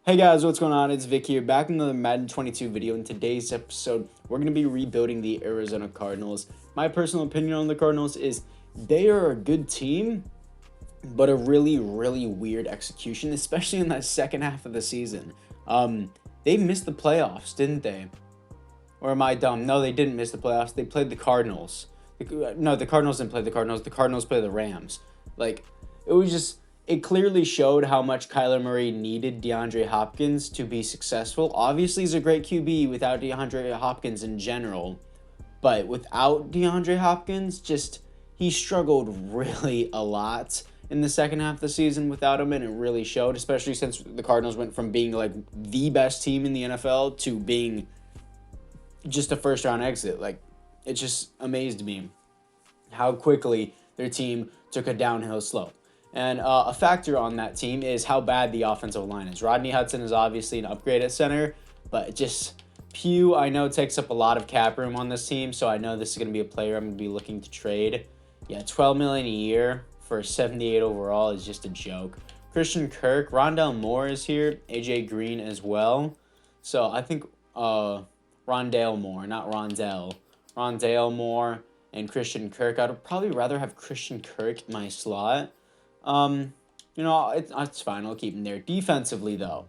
Hey guys, what's going on? It's Vikk here, back in another Madden 22 video. In today's episode, we're going to be rebuilding the Arizona Cardinals. My personal opinion on the Cardinals is they are a good team, but a really, really weird execution, especially in that second half of the season. They missed the playoffs, didn't they? Or am I dumb? No, they didn't miss the playoffs. They played the Cardinals. No, the Cardinals didn't play the Cardinals. The Cardinals played the Rams. Like, it was just... It clearly showed how much Kyler Murray needed DeAndre Hopkins to be successful. Obviously, he's a great QB without DeAndre Hopkins in general. But without DeAndre Hopkins, he struggled really a lot in the second half of the season without him, and it really showed, especially since the Cardinals went from being like the best team in the NFL to being just a first-round exit. Like, it just amazed me how quickly their team took a downhill slope. And a factor on that team is how bad the offensive line is. Rodney Hudson is obviously an upgrade at center, but just Pugh, I know, takes up a lot of cap room on this team, so I know this is going to be a player I'm going to be looking to trade. Yeah, $12 million a year for 78 overall is just a joke. Christian Kirk, Rondale Moore is here, AJ Green as well. So I think Rondale Moore, not Rondell. Rondale Moore and Christian Kirk. I'd probably rather have Christian Kirk in my slot. It's fine. I'll keep him there. Defensively, though,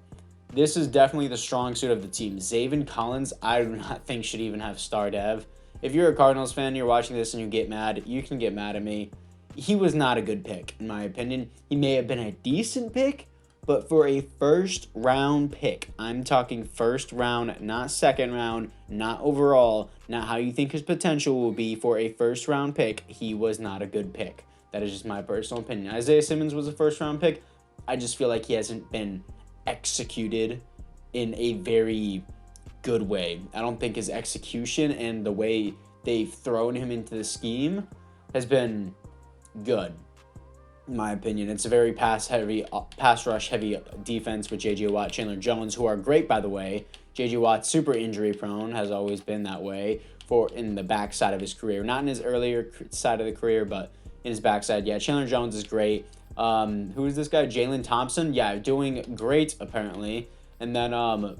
this is definitely the strong suit of the team. Zaven Collins, I do not think should even have star dev. If you're a Cardinals fan, you're watching this and you get mad, you can get mad at me. He was not a good pick, in my opinion. He may have been a decent pick, but for a first-round pick, I'm talking first round, not second round, not overall, not how you think his potential will be for a first-round pick, he was not a good pick. That is just my personal opinion. Isaiah Simmons was a first-round pick. I just feel like he hasn't been executed in a very good way. I don't think his execution and the way they've thrown him into the scheme has been good, in my opinion. It's a very pass rush heavy defense with J.J. Watt, Chandler Jones, who are great, by the way. J.J. Watt's super injury prone, has always been that way in the backside of his career. Not in his earlier side of the career, but in his backside. Yeah, Chandler Jones is great. Who is this guy? Jalen Thompson? Yeah, doing great, apparently. And then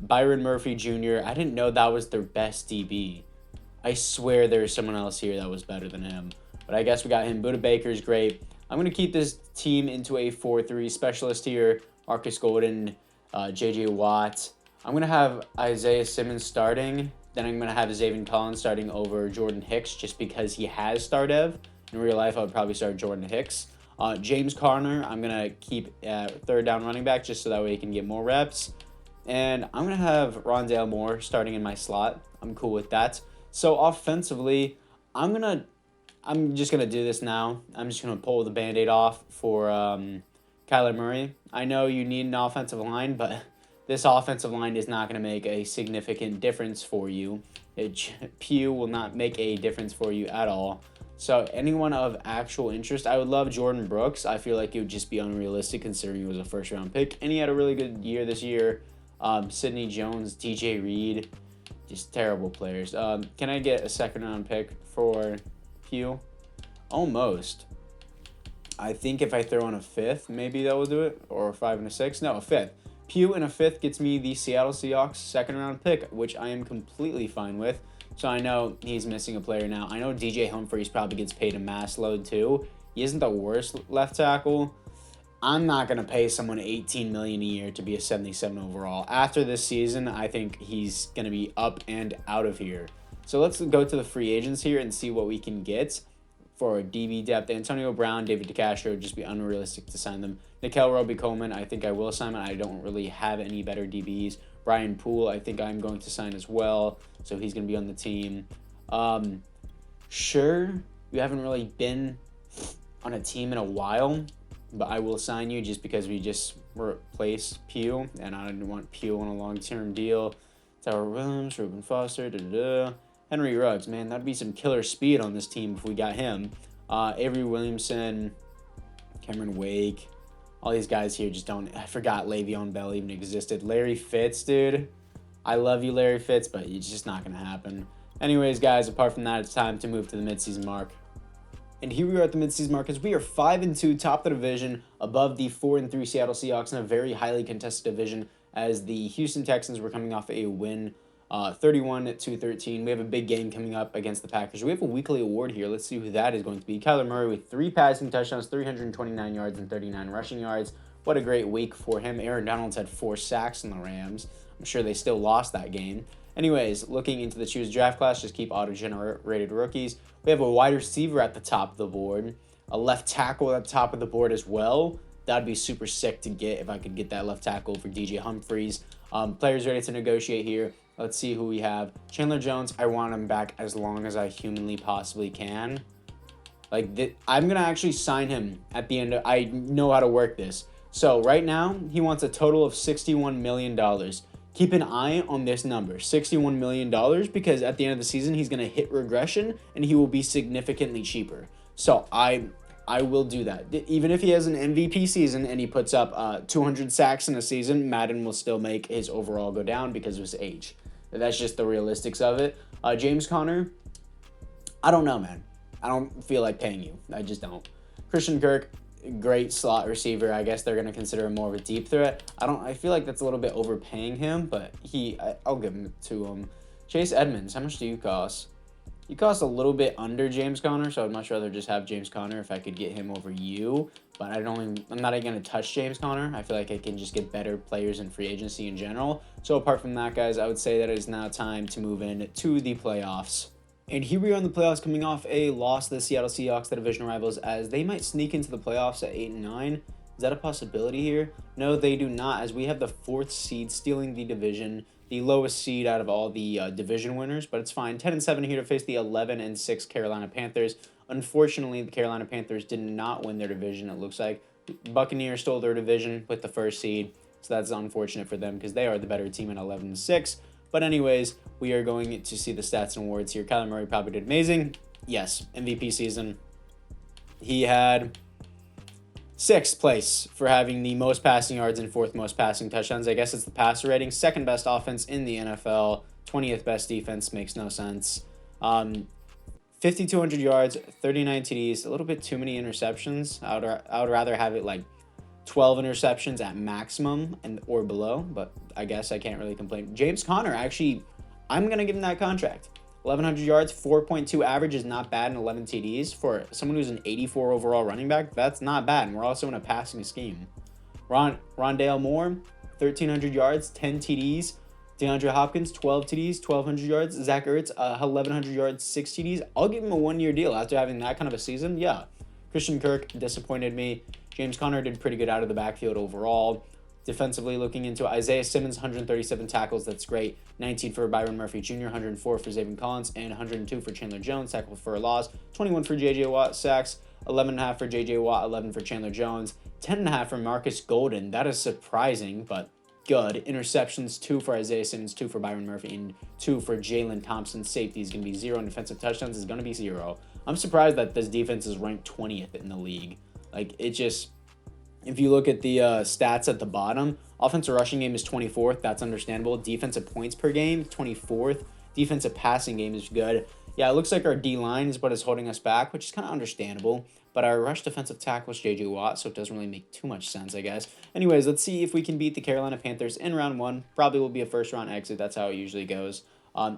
Byron Murphy Jr. I didn't know that was their best DB. I swear there's someone else here that was better than him. But I guess we got him. Buda Baker's great. I'm going to keep this team into a 4-3 specialist here. Marcus Golden, J.J. Watt. I'm going to have Isaiah Simmons starting. Then I'm going to have Zaven Collins starting over Jordan Hicks just because he has star dev. In real life, I would probably start Jordan Hicks. James Conner, I'm going to keep third down running back just so that way he can get more reps. And I'm going to have Rondale Moore starting in my slot. I'm cool with that. So offensively, I'm just going to do this now. I'm just going to pull the Band-Aid off for Kyler Murray. I know you need an offensive line, but this offensive line is not going to make a significant difference for you. Pugh will not make a difference for you at all. So anyone of actual interest, I would love Jordan Brooks. I feel like it would just be unrealistic considering he was a first-round pick. And he had a really good year this year. Sidney Jones, DJ Reed, just terrible players. Can I get a second-round pick for Pugh? Almost. I think if I throw in a fifth, maybe that will do it. Or a 5 and a 6. No, a fifth. Pugh in a fifth gets me the Seattle Seahawks second-round pick, which I am completely fine with. So I know he's missing a player now. I know DJ Humphries probably gets paid a mass load too. He isn't the worst left tackle. I'm not going to pay someone $18 million a year to be a 77 overall. After this season, I think he's going to be up and out of here. So let's go to the free agents here and see what we can get for DB depth. Antonio Brown, David DeCastro, just be unrealistic to sign them. Nickel Roby-Coleman, I think I will sign him. I don't really have any better DBs. Brian Poole, I think I'm going to sign as well. So he's going to be on the team. Sure, you haven't really been on a team in a while, but I will sign you just because we just replaced Pugh, and I didn't want Pugh on a long-term deal. Tower Williams, Reuben Foster, Henry Ruggs, man, that'd be some killer speed on this team if we got him. Avery Williamson, Cameron Wake, all these guys here just don't... I forgot Le'Veon Bell even existed. Larry Fitz, dude. I love you, Larry Fitz, but it's just not going to happen. Anyways, guys, apart from that, it's time to move to the midseason mark. And here we are at the midseason mark as we are 5-2, top of the division, above the 4-3 Seattle Seahawks in a very highly contested division. as the Houston Texans were coming off a win 31-13. We have a big game coming up against the Packers. We have a weekly award here. Let's see who that is going to be. Kyler Murray with 3 passing touchdowns, 329 yards, and 39 rushing yards. What a great week for him. Aaron Donald's had 4 sacks in the Rams. I'm sure they still lost that game. Anyways, looking into the Choose draft class, just keep auto-generated rookies. We have a wide receiver at the top of the board, a left tackle at the top of the board as well. That'd be super sick to get if I could get that left tackle for DJ Humphries. Players ready to negotiate here. Let's see who we have. Chandler Jones, I want him back as long as I humanly possibly can. I'm going to actually sign him at the end. I know how to work this. So right now, he wants a total of $61 million. Keep an eye on this number, $61 million, because at the end of the season, he's going to hit regression and he will be significantly cheaper. So I will do that. Even if he has an MVP season and he puts up 200 sacks in a season, Madden will still make his overall go down because of his age. That's just the realistics of it. James Conner, I don't know, man. I don't feel like paying you. I just don't. Christian Kirk, great slot receiver. I guess they're going to consider him more of a deep threat. I feel like that's a little bit overpaying him, but I'll give him to him. Chase Edmonds, how much do you cost? You cost a little bit under James Conner, so I'd much rather just have James Conner if I could get him over you. But I'm not even going to touch James Conner. I feel like I can just get better players in free agency in general. So apart from that, guys, I would say that it is now time to move in to the playoffs. And here we are in the playoffs, coming off a loss to the Seattle Seahawks, the division rivals, as they might sneak into the playoffs at 8-9. Is that a possibility here? No, they do not, as we have the 4th seed stealing the division, the lowest seed out of all the division winners, but it's fine. 10-7 here to face the 11-6 Carolina Panthers. Unfortunately, the Carolina Panthers did not win their division, it looks like. Buccaneers stole their division with the 1st seed, so that's unfortunate for them because they are the better team at 11-6. But anyways, we are going to see the stats and awards here. Kyler Murray probably did amazing. Yes, MVP season. He had 6th place for having the most passing yards and 4th most passing touchdowns. I guess it's the passer rating. 2nd best offense in the NFL. 20th best defense. Makes no sense. 5,200 yards, 39 TDs. A little bit too many interceptions. I would rather have it like 12 interceptions at maximum or below, but I guess I can't really complain. James Conner, actually, I'm going to give him that contract. 1,100 yards, 4.2 average is not bad, and 11 TDs. For someone who's an 84 overall running back, that's not bad, and we're also in a passing scheme. Rondale Moore, 1,300 yards, 10 TDs. DeAndre Hopkins, 12 TDs, 1,200 yards. Zach Ertz, 1,100 yards, 6 TDs. I'll give him a 1-year deal after having that kind of a season. Yeah. Christian Kirk disappointed me. James Conner did pretty good out of the backfield overall. Defensively, looking into Isaiah Simmons, 137 tackles. That's great. 19 for Byron Murphy Jr., 104 for Zaven Collins, and 102 for Chandler Jones. Tackle for a loss. 21 for J.J. Watt sacks. 11.5 for J.J. Watt. 11 for Chandler Jones. 10.5 for Marcus Golden. That is surprising, but good. Interceptions, 2 for Isaiah Simmons, 2 for Byron Murphy, and 2 for Jalen Thompson. Safety is going to be 0, and defensive touchdowns is going to be 0. I'm surprised that this defense is ranked 20th in the league. If you look at the stats at the bottom, offensive rushing game is 24th. That's understandable. Defensive points per game, 24th. Defensive passing game is good. Yeah, it looks like our D-line is what is holding us back, which is kind of understandable. But our rush defensive tackle is J.J. Watt, so it doesn't really make too much sense, I guess. Anyways, let's see if we can beat the Carolina Panthers in round 1. Probably will be a first-round exit. That's how it usually goes.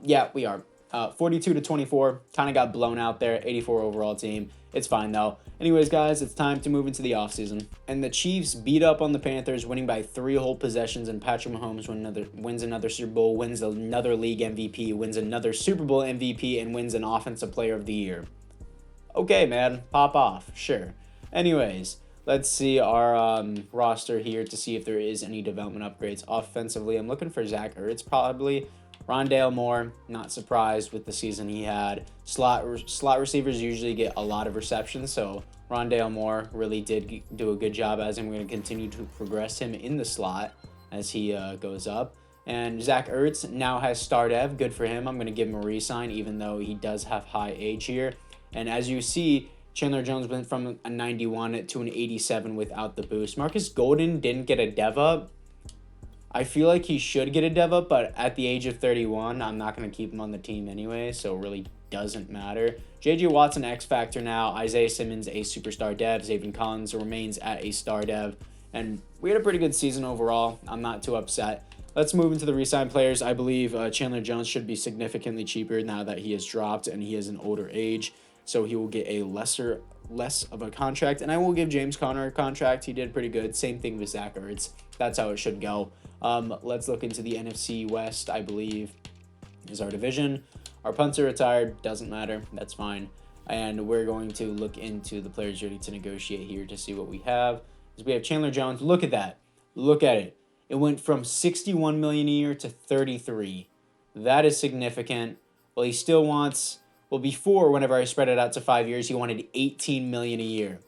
Yeah, we are. 42-24. Kind of got blown out there. 84 overall team. It's fine, though. Anyways, guys, it's time to move into the offseason. And the Chiefs beat up on the Panthers, winning by 3 whole possessions, and Patrick Mahomes wins another Super Bowl, wins another league MVP, wins another Super Bowl MVP, and wins an Offensive Player of the Year. Okay, man. Pop off. Sure. Anyways, let's see our roster here to see if there is any development upgrades. Offensively, I'm looking for Zach Ertz, probably. Rondale Moore, not surprised with the season he had. Slot receivers usually get a lot of receptions, so Rondale Moore really did do a good job, as I'm going to continue to progress him in the slot as he goes up. And Zach Ertz now has star dev. Good for him. I'm going to give him a re-sign, even though he does have high age here. And as you see, Chandler Jones went from a 91 to an 87 without the boost. Marcus Golden didn't get a dev up. I feel like he should get a dev up, but at the age of 31, I'm not going to keep him on the team anyway, so it really doesn't matter. J.J. Watt's an X factor now. Isaiah Simmons, a superstar dev. Zaven Collins remains at a star dev. And we had a pretty good season overall. I'm not too upset. Let's move into the Resign Players. I believe Chandler Jones should be significantly cheaper now that he has dropped and he is an older age. So he will get a less of a contract. And I will give James Conner a contract. He did pretty good. Same thing with Zach Ertz. That's how it should go. Let's look into the NFC West, I believe, is our division. Our punts are retired. Doesn't matter. That's fine. And we're going to look into the players ready to negotiate here to see what we have. So we have Chandler Jones. Look at that. Look at it. It went from $61 million a year to $33. That is significant. Well, he still wants, well, before, whenever I spread it out to 5 years, he wanted $18 million a year.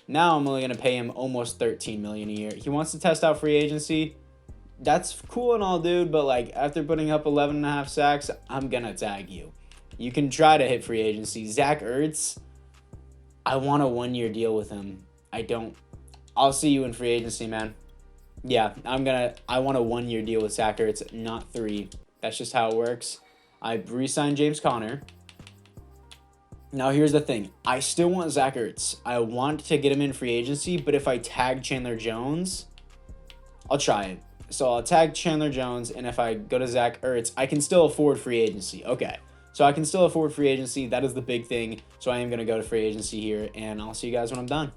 Now I'm only going to pay him almost $13 million a year. He wants to test out free agency. That's cool and all, dude, but like after putting up 11.5 sacks, I'm going to tag you. You can try to hit free agency. Zach Ertz, I want a 1-year deal with him. I don't. I'll see you in free agency, man. Yeah, I want a 1-year deal with Zach Ertz, not 3. That's just how it works. I re-signed James Conner. Now, here's the thing. I still want Zach Ertz. I want to get him in free agency, but if I tag Chandler Jones, I'll try it. So I'll tag Chandler Jones, and if I go to Zach Ertz, I can still afford free agency. Okay, so I can still afford free agency. That is the big thing. So I am going to go to free agency here, and I'll see you guys when I'm done.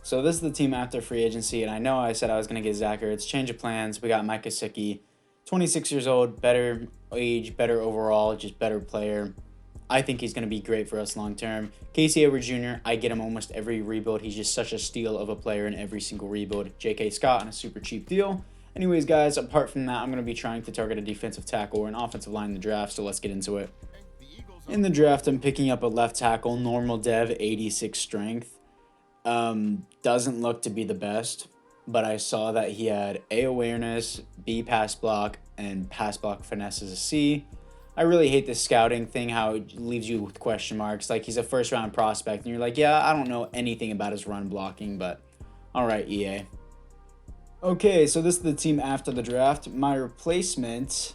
So this is the team after free agency, and I know I said I was going to get Zach Ertz. Change of plans. We got Mike Gesicki, 26 years old, better age, better overall, just better player. I think he's going to be great for us long term. Casey Hayward Jr., I get him almost every rebuild. He's just such a steal of a player in every single rebuild. J.K. Scott on a super cheap deal. Anyways, guys, apart from that, I'm going to be trying to target a defensive tackle or an offensive line in the draft, so let's get into it. In the draft, I'm picking up a left tackle, normal dev, 86 strength. Doesn't look to be the best, but I saw that he had A, awareness, B, pass block, and pass block finesse is a C. I really hate this scouting thing, how it leaves you with question marks. Like, he's a first-round prospect, and you're like, yeah, I don't know anything about his run blocking, but all right, EA. Okay, so this is the team after the draft. My replacement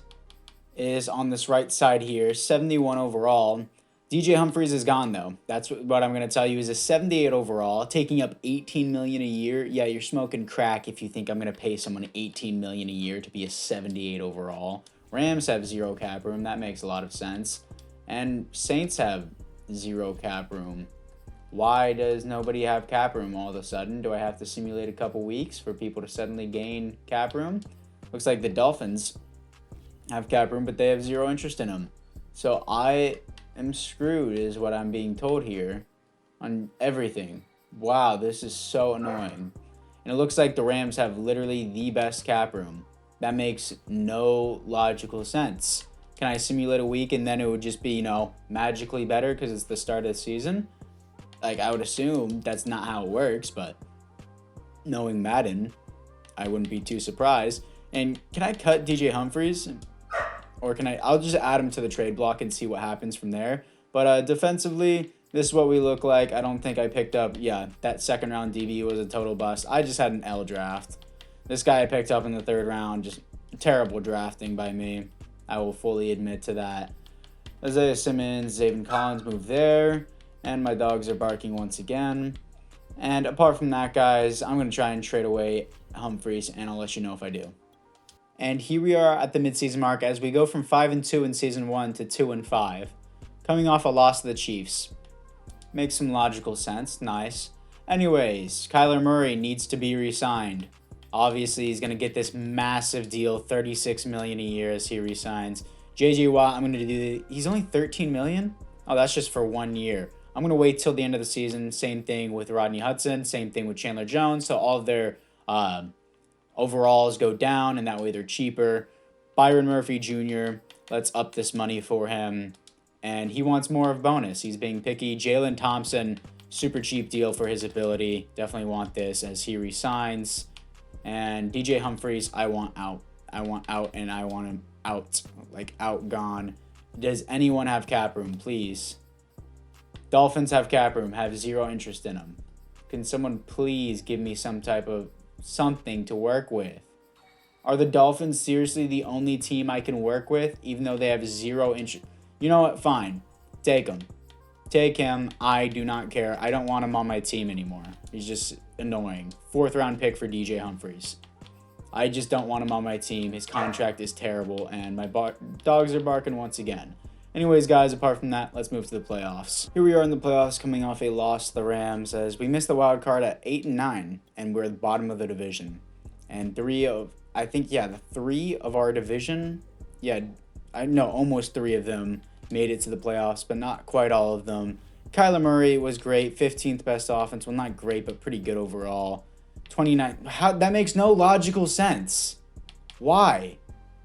is on this right side here, 71 overall. DJ Humphries is gone, though. That's what I'm going to tell you. He's a 78 overall, taking up $18 million a year. Yeah, you're smoking crack if you think I'm going to pay someone $18 million a year to be a 78 overall. Rams have 0 cap room. That makes a lot of sense. And Saints have 0 cap room. Why does nobody have cap room all of a sudden? Do I have to simulate a couple weeks for people to suddenly gain cap room? Looks like the Dolphins have cap room, but they have 0 interest in them. So I am screwed is what I'm being told here on everything. Wow, this is so annoying. And it looks like the Rams have literally the best cap room. That makes no logical sense. Can I simulate a week and then it would just be, magically better because it's the start of the season? Like, I would assume that's not how it works, but knowing Madden, I wouldn't be too surprised. And can I cut DJ Humphries? Or I'll just add him to the trade block and see what happens from there. But defensively, this is what we look like. I don't think I picked up, that second round DB was a total bust. I just had an L draft. This guy I picked up in the 3rd round, just terrible drafting by me. I will fully admit to that. Isaiah Simmons, Zaven Collins moved there. And my dogs are barking once again. And apart from that, guys, I'm going to try and trade away Humphries, and I'll let you know if I do. And here we are at the midseason mark as we go from 5-2 in season 1 to 2-5. Coming off a loss to the Chiefs. Makes some logical sense. Nice. Anyways, Kyler Murray needs to be re-signed. Obviously, he's going to get this massive deal, $36 million a year as he re-signs. J.J. Watt, I'm going to do... He's only $13 million? Oh, that's just for 1 year. I'm going to wait till the end of the season. Same thing with Rodney Hudson. Same thing with Chandler Jones. So all of their overalls go down, and that way they're cheaper. Byron Murphy Jr., let's up this money for him. And he wants more of bonus. He's being picky. Jalen Thompson, super cheap deal for his ability. Definitely want this as he resigns. And DJ Humphries, I want out. I want out, and I want him out. Like, out, gone. Does anyone have cap room, please? Dolphins have cap room, have 0 interest in them. Can someone please give me some type of something to work with? Are the Dolphins seriously the only team I can work with, even though they have 0 interest? You know what? Fine. Take him. Take him. I do not care. I don't want him on my team anymore. He's just annoying. 4th round pick for DJ Humphries. I just don't want him on my team. His contract is terrible, and my dogs are barking once again. Anyways, guys, apart from that, let's move to the playoffs. Here we are in the playoffs, coming off a loss to the Rams, as we missed the wild card at 8-9, and we're at the bottom of the division. And three of our division, almost three of them made it to the playoffs, but not quite all of them. Kyler Murray was great, 15th best offense. Well, not great, but pretty good overall. 29. That makes no logical sense. Why?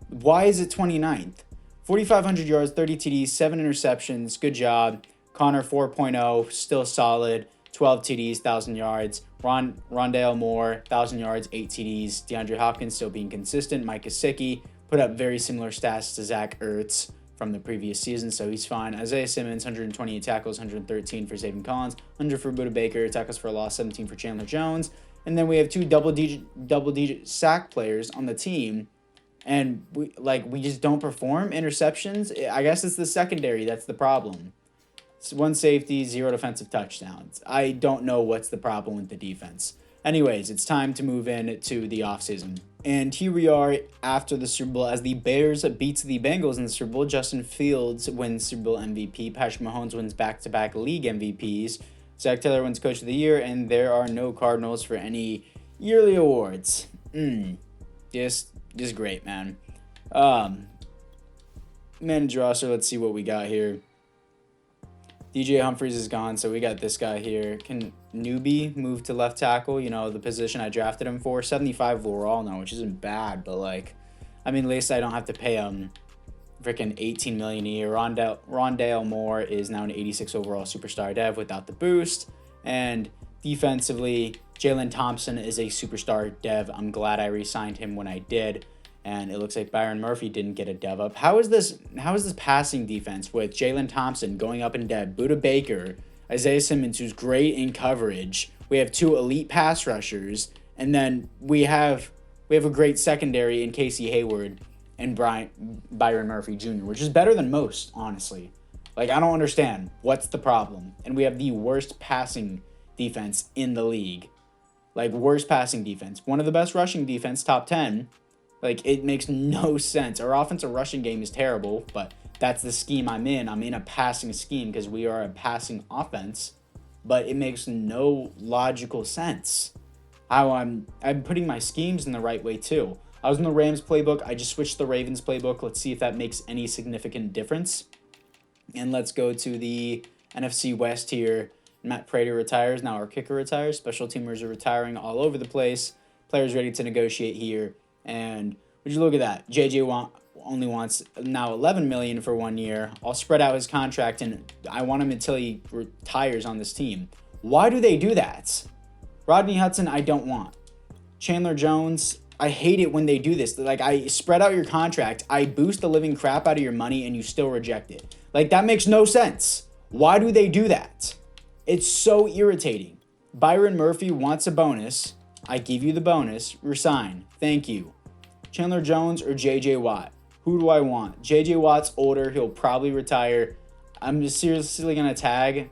Why is it 29th? 4,500 yards, 30 TDs, 7 interceptions. Good job. Connor 4.0, still solid. 12 TDs, 1,000 yards. Rondale Moore, 1,000 yards, 8 TDs. DeAndre Hopkins still being consistent. Mike Gesicki put up very similar stats to Zach Ertz from the previous season, so he's fine. Isaiah Simmons, 128 tackles, 113 for Zayvon Collins, 100 for Budda Baker, tackles for a loss, 17 for Chandler Jones. And then we have two double-digit sack players on the team. And we just don't perform. Interceptions, I guess it's the secondary that's the problem. It's 1 safety, 0 defensive touchdowns. I don't know what's the problem with the defense. Anyways, it's time to move in to the offseason. And here we are after the Super Bowl as the Bears beats the Bengals in the Super Bowl. Justin Fields wins Super Bowl MVP. Patrick Mahomes wins back-to-back league MVPs. Zach Taylor wins Coach of the Year. And there are no Cardinals for any yearly awards. Just great, man. Manager roster, let's see what we got here. DJ Humphries is gone, so we got this guy here. Can Newbie move to left tackle? The position I drafted him for. 75 overall now, which isn't bad, but at least I don't have to pay him freaking $18 million a year. Rondale Moore is now an 86 overall superstar dev without the boost. And defensively, Jalen Thompson is a superstar dev. I'm glad I re-signed him when I did. And it looks like Byron Murphy didn't get a dev up. How is this passing defense with Jalen Thompson going up in dev, Budda Baker, Isaiah Simmons, who's great in coverage. We have 2 elite pass rushers, and then we have a great secondary in Casey Hayward and Byron Murphy Jr., which is better than most, honestly. I don't understand what's the problem. And we have the worst passing defense in the league. Worst passing defense. One of the best rushing defense, top 10. It makes no sense. Our offensive rushing game is terrible, but that's the scheme I'm in. I'm in a passing scheme because we are a passing offense, but it makes no logical sense how I'm putting my schemes in the right way too. I was in the Rams playbook. I just switched to the Ravens playbook. Let's see if that makes any significant difference. And let's go to the NFC West here. Matt Prater retires. Now our kicker retires. Special teamers are retiring all over the place. Players ready to negotiate here. And would you look at that? JJ only wants now $11 million for 1 year. I'll spread out his contract, and I want him until he retires on this team. Why do they do that? Rodney Hudson, I don't want. Chandler Jones, I hate it when they do this. I spread out your contract, I boost the living crap out of your money, and you still reject it. That makes no sense. Why do they do that? It's so irritating. Byron Murphy wants a bonus. I give you the bonus. Resign. Thank you. Chandler Jones or J.J. Watt? Who do I want? J.J. Watt's older. He'll probably retire. I'm just seriously going to tag.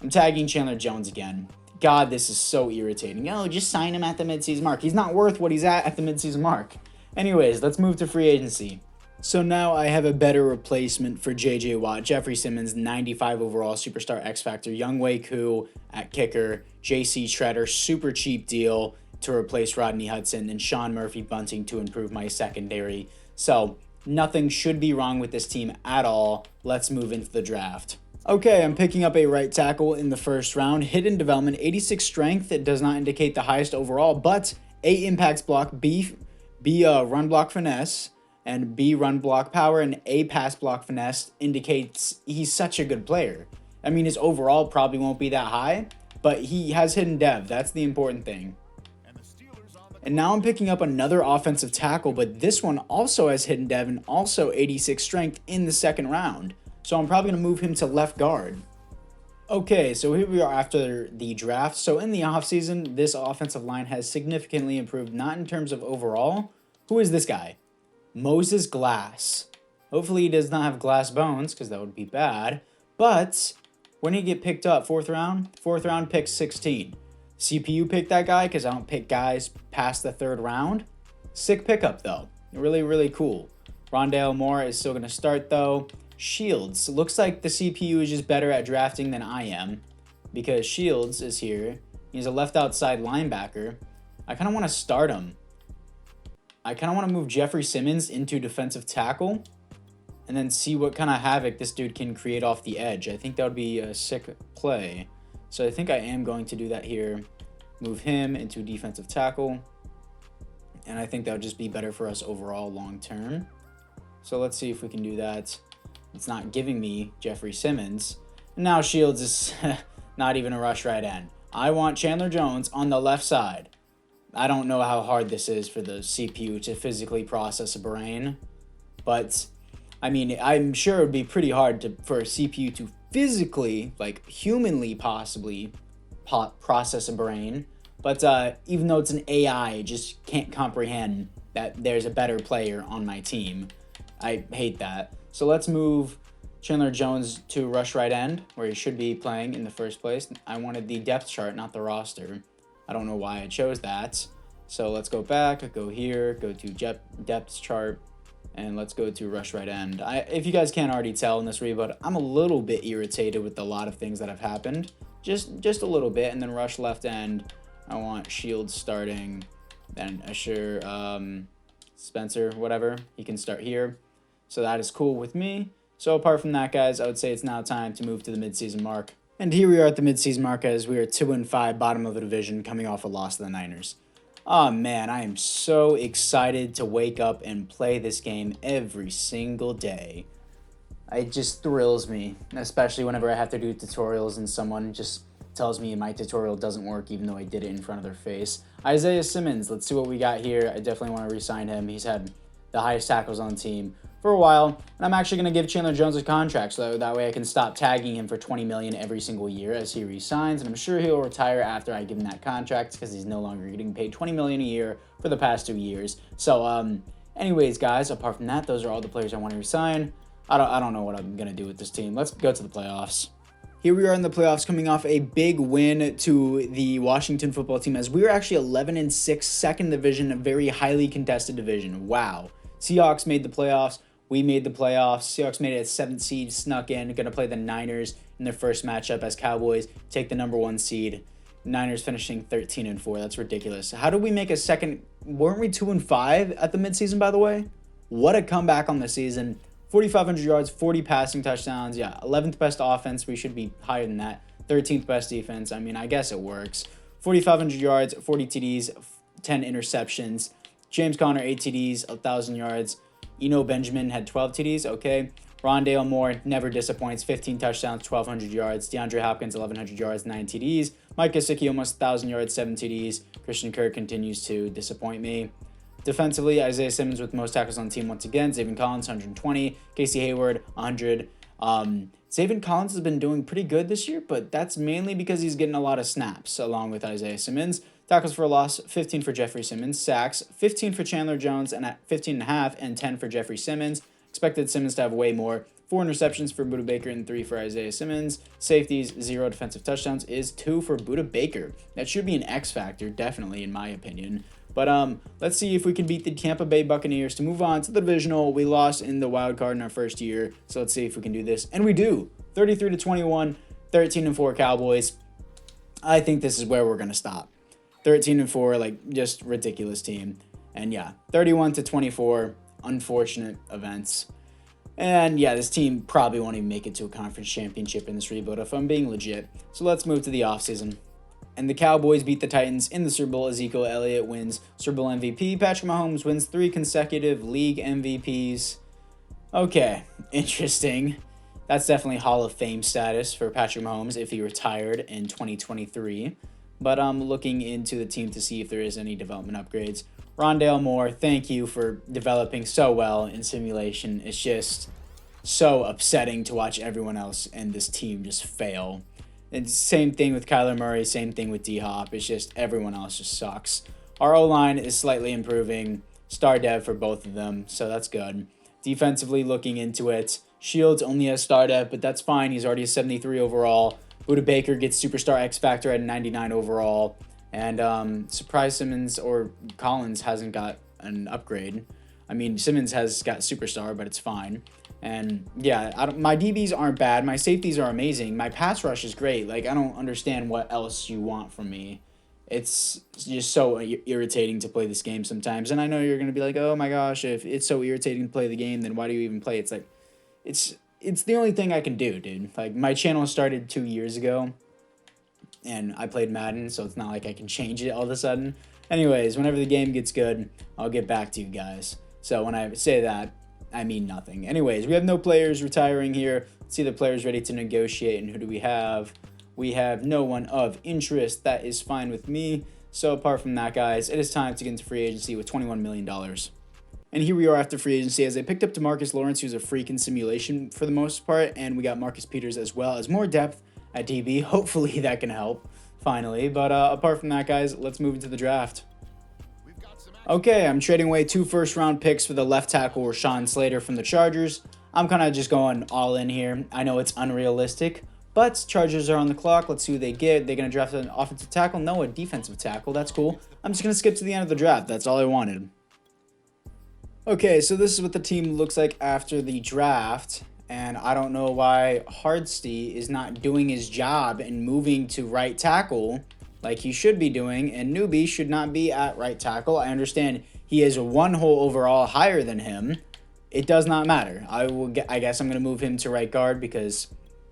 I'm tagging Chandler Jones again. God, this is so irritating. Just sign him at the midseason mark. He's not worth what he's at the midseason mark. Anyways, let's move to free agency. So now I have a better replacement for J.J. Watt. Jeffrey Simmons, 95 overall, superstar X Factor. Younghoe Koo at kicker. J.C. Treader, super cheap deal to replace Rodney Hudson. And Sean Murphy Bunting to improve my secondary. So nothing should be wrong with this team at all. Let's move into the draft. Okay, I'm picking up a right tackle in the first round. Hidden development, 86 strength. It does not indicate the highest overall, but A, impacts block, B run block finesse, and B, run block power, and A, pass block finesse indicates he's such a good player. His overall probably won't be that high, but he has hidden dev. That's the important thing. And now I'm picking up another offensive tackle, but this one also has hidden dev and also 86 strength in the second round. So I'm probably going to move him to left guard. Okay, so here we are after the draft. So in the offseason, this offensive line has significantly improved, not in terms of overall. Who is this guy? Moses Glass. Hopefully he does not have glass bones, because that would be bad. But when he get picked up, fourth round, pick 16. CPU picked that guy, because I don't pick guys past the third round. Sick pickup, though. Really, really cool. Rondale Moore is still going to start, though. Shields. Looks like the CPU is just better at drafting than I am because Shields is here. He's a left outside linebacker. I kind of want to start him. I kind of want to move Jeffrey Simmons into defensive tackle and then see what kind of havoc this dude can create off the edge. I think that would be a sick play. So I think I am going to do that here. Move him into defensive tackle. And I think that would just be better for us overall long term. So let's see if we can do that. It's not giving me Jeffrey Simmons. Now Shields is not even a rush right end. I want Chandler Jones on the left side. I don't know how hard this is for the CPU to physically process a brain. But, I mean, I'm sure it would be pretty hard for a CPU to physically, like humanly possibly, process a brain. But even though it's an AI, it just can't comprehend that there's a better player on my team. I hate that. So let's move Chandler Jones to rush right end, where he should be playing in the first place. I wanted the depth chart, not the roster. I don't know why I chose that. So let's go back, go here, go to depth chart, and let's go to rush right end. If you guys can't already tell in this reboot, I'm a little bit irritated with a lot of things that have happened. Just a little bit, and then rush left end. I want Shields starting, then Usher, Spencer, whatever. He can start here. So that is cool with me. So apart from that, guys, I would say it's now time to move to the midseason mark. And here we are at the midseason mark as we are 2-5, bottom of the division, coming off a loss to the Niners. Oh man, I am so excited to wake up and play this game every single day. It just thrills me, especially whenever I have to do tutorials and someone just tells me my tutorial doesn't work even though I did it in front of their face. Isaiah Simmons, let's see what we got here. I definitely want to re-sign him. He's had the highest tackles on the team for a while, and I'm actually going to give Chandler Jones a contract so that way I can stop tagging him for $20 million every single year as he resigns, and I'm sure he'll retire after I give him that contract because he's no longer getting paid $20 million a year for the past 2 years. So, anyways, guys, apart from that, those are all the players I want to resign. I don't know what I'm going to do with this team. Let's go to the playoffs. Here we are in the playoffs coming off a big win to the Washington football team as we were actually 11-6, second division, a very highly contested division. Wow. Seahawks made the playoffs. We made the playoffs. Seahawks made it at 7th seed, snuck in, going to play the Niners in their first matchup as Cowboys take the number 1 seed. Niners finishing 13-4. That's ridiculous. How did we make a second? Weren't we 2-5 at the midseason, by the way? What a comeback on the season. 4,500 yards, 40 passing touchdowns. Yeah, 11th best offense. We should be higher than that. 13th best defense. I mean, I guess it works. 4,500 yards, 40 TDs, 10 interceptions. James Conner, 8 TDs, 1,000 yards. Benjamin had 12 TDs. Okay. Rondale Moore never disappoints. 15 touchdowns, 1,200 yards. DeAndre Hopkins, 1,100 yards, 9 TDs. Mike Gesicki, almost 1,000 yards, 7 TDs. Christian Kirk continues to disappoint me. Defensively, Isaiah Simmons with most tackles on the team once again. Zaven Collins, 120. Casey Hayward, 100. Zaven Collins has been doing pretty good this year, but that's mainly because he's getting a lot of snaps along with Isaiah Simmons. Tackles for a loss, 15 for Jeffrey Simmons. Sacks, 15 for Chandler Jones and at 15.5 and 10 for Jeffrey Simmons. Expected Simmons to have way more. 4 interceptions for Budda Baker and 3 for Isaiah Simmons. Safeties, 0 defensive touchdowns is 2 for Budda Baker. That should be an X factor, definitely, in my opinion. But let's see if we can beat the Tampa Bay Buccaneers to move on to the divisional. We lost in the wild card in our first year, so let's see if we can do this. And we do. 33-21, 13-4 Cowboys. I think this is where we're going to stop. 13-4, like, just ridiculous team. And yeah, 31-24, unfortunate events. And yeah, this team probably won't even make it to a conference championship in this rebuild if I'm being legit. So let's move to the offseason. And the Cowboys beat the Titans in the Super Bowl. Ezekiel Elliott wins Super Bowl MVP. Patrick Mahomes wins 3 consecutive league MVPs. Okay, interesting. That's definitely Hall of Fame status for Patrick Mahomes if he retired in 2023. But I'm looking into the team to see if there is any development upgrades. Rondale Moore, thank you for developing so well in simulation. It's just so upsetting to watch everyone else and this team just fail. And same thing with Kyler Murray, same thing with D-Hop. It's just everyone else just sucks. Our O-line is slightly improving. Star dev for both of them, so that's good. Defensively, looking into it, Shields only has star dev, but that's fine. He's already a 73 overall. Budda Baker gets superstar X Factor at 99 overall. And surprise Simmons or Collins hasn't got an upgrade. I mean, Simmons has got superstar, but it's fine. And yeah, my DBs aren't bad. My safeties are amazing. My pass rush is great. Like, I don't understand what else you want from me. It's just so irritating to play this game sometimes. And I know you're going to be like, oh my gosh, if it's so irritating to play the game, then why do you even play? It's like, it's the only thing I can do, dude. Like, my channel started 2 years ago, and I played Madden, so it's not like I can change it all of a sudden. Anyways, whenever the game gets good, I'll get back to you guys. So when I say that, I mean nothing. Anyways, we have no players retiring here. Let's see the players ready to negotiate, and who do we have? We have no one of interest. That is fine with me. So apart from that, guys, it is time to get into free agency with $21 million. And here we are after free agency, as I picked up DeMarcus Lawrence, who's a freak in simulation for the most part, and we got Marcus Peters as well as more depth at DB. Hopefully that can help, finally. But apart from that, guys, let's move into the draft. Okay, I'm trading away 2 first-round picks for the left tackle, Rashawn Slater from the Chargers. I'm kind of just going all in here. I know it's unrealistic, but Chargers are on the clock. Let's see who they get. They're going to draft an offensive tackle? No, a defensive tackle. That's cool. I'm just going to skip to the end of the draft. That's all I wanted. Okay, so this is what the team looks like after the draft, and I don't know why Hardesty is not doing his job and moving to right tackle like he should be doing, and Newbie should not be at right tackle. I understand he is 1 hole overall higher than him. It does not matter. I guess I'm going to move him to right guard because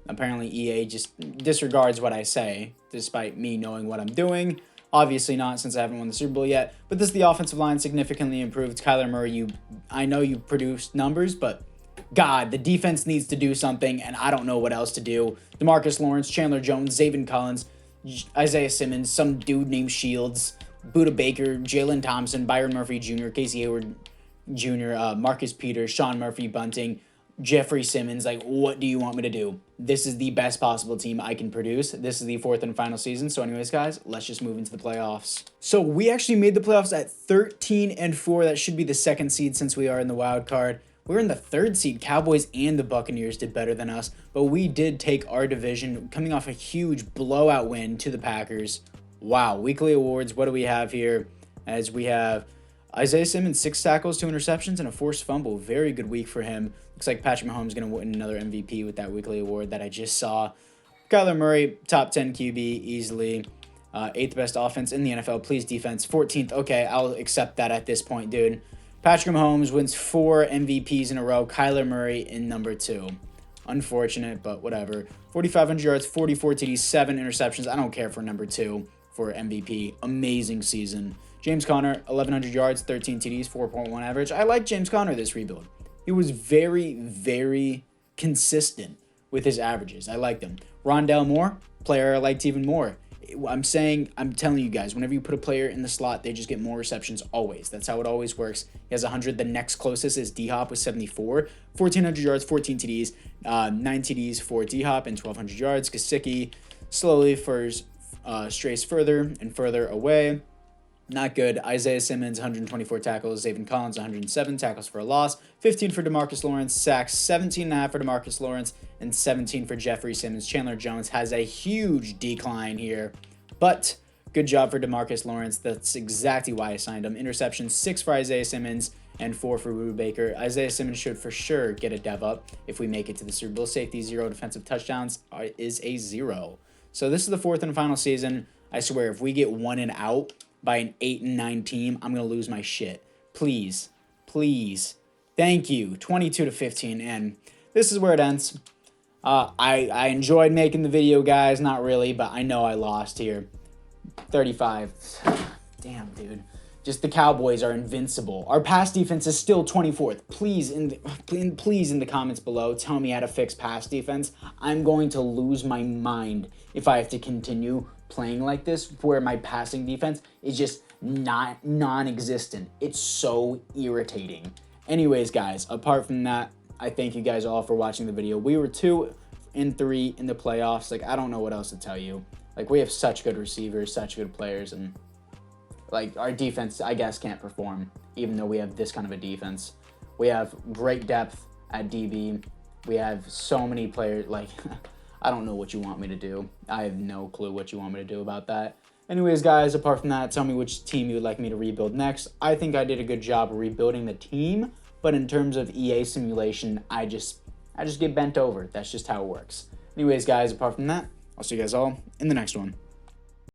apparently EA just disregards what I say, despite me knowing what I'm doing. Obviously not, since I haven't won the Super Bowl yet. But this is the offensive line significantly improved. Kyler Murray, I know you produced numbers, but God, the defense needs to do something, and I don't know what else to do. DeMarcus Lawrence, Chandler Jones, Zaven Collins, Isaiah Simmons, some dude named Shields, Budda Baker, Jalen Thompson, Byron Murphy Jr., Casey Hayward Jr., Marcus Peters, Sean Murphy Bunting, Jeffrey Simmons. Like, what do you want me to do? This is the best possible team I can produce. This is the 4th and final season. So anyways, guys, let's just move into the playoffs. So we actually made the playoffs at 13-4. That should be the 2nd seed since we are in the wild card. We're in the 3rd seed. Cowboys and the Buccaneers did better than us, but we did take our division coming off a huge blowout win to the Packers. Wow. Weekly awards. What do we have here? As we have Isaiah Simmons, 6 tackles, 2 interceptions, and a forced fumble. Very good week for him. Looks like Patrick Mahomes is going to win another MVP with that weekly award that I just saw. Kyler Murray, top 10 QB easily. 8th best offense in the NFL. Please, defense. 14th. Okay, I'll accept that at this point, dude. Patrick Mahomes wins 4 MVPs in a row. Kyler Murray in number 2. Unfortunate, but whatever. 4,500 yards, 44 TDs, 7 interceptions. I don't care for number 2 for MVP. Amazing season. James Conner, 1,100 yards, 13 TDs, 4.1 average. I like James Conner this rebuild. He was very, very consistent with his averages. I liked him. Rondale Moore, player I liked even more. I'm telling you guys, whenever you put a player in the slot, they just get more receptions always. That's how it always works. He has 100. The next closest is D-Hop with 74. 1,400 yards, 14 TDs, 9 TDs for D-Hop and 1,200 yards. Gesicki slowly strays further and further away. Not good. Isaiah Simmons, 124 tackles. Zaven Collins, 107 tackles for a loss. 15 for DeMarcus Lawrence. Sacks, 17.5 for DeMarcus Lawrence, and 17 for Jeffrey Simmons. Chandler Jones has a huge decline here, but good job for DeMarcus Lawrence. That's exactly why I signed him. Interceptions, 6 for Isaiah Simmons and 4 for Budda Baker. Isaiah Simmons should for sure get a dev up if we make it to the Super Bowl. Safety, 0. Defensive touchdowns is a 0. So this is the 4th and final season. I swear, if we get 1 and out by an 8-9 team, I'm going to lose my shit. Please. Please. Thank you. 22-15. And this is where it ends. I enjoyed making the video, guys. Not really, but I know I lost here. 35. Damn, dude. Just the Cowboys are invincible. Our pass defense is still 24th. Please in the comments below, tell me how to fix pass defense. I'm going to lose my mind if I have to continue playing like this, where my passing defense is just non-existent. It's so irritating. Anyways, guys, apart from that, I thank you guys all for watching the video. We were 2-3 in the playoffs. Like, I don't know what else to tell you. Like, we have such good receivers, such good players, and like, our defense, I guess, can't perform, even though we have this kind of a defense. We have great depth at DB. We have so many players. Like, I don't know what you want me to do. I have no clue what you want me to do about that. Anyways, guys, apart from that, tell me which team you would like me to rebuild next. I think I did a good job of rebuilding the team, but in terms of EA simulation, I just get bent over. That's just how it works. Anyways, guys, apart from that, I'll see you guys all in the next one.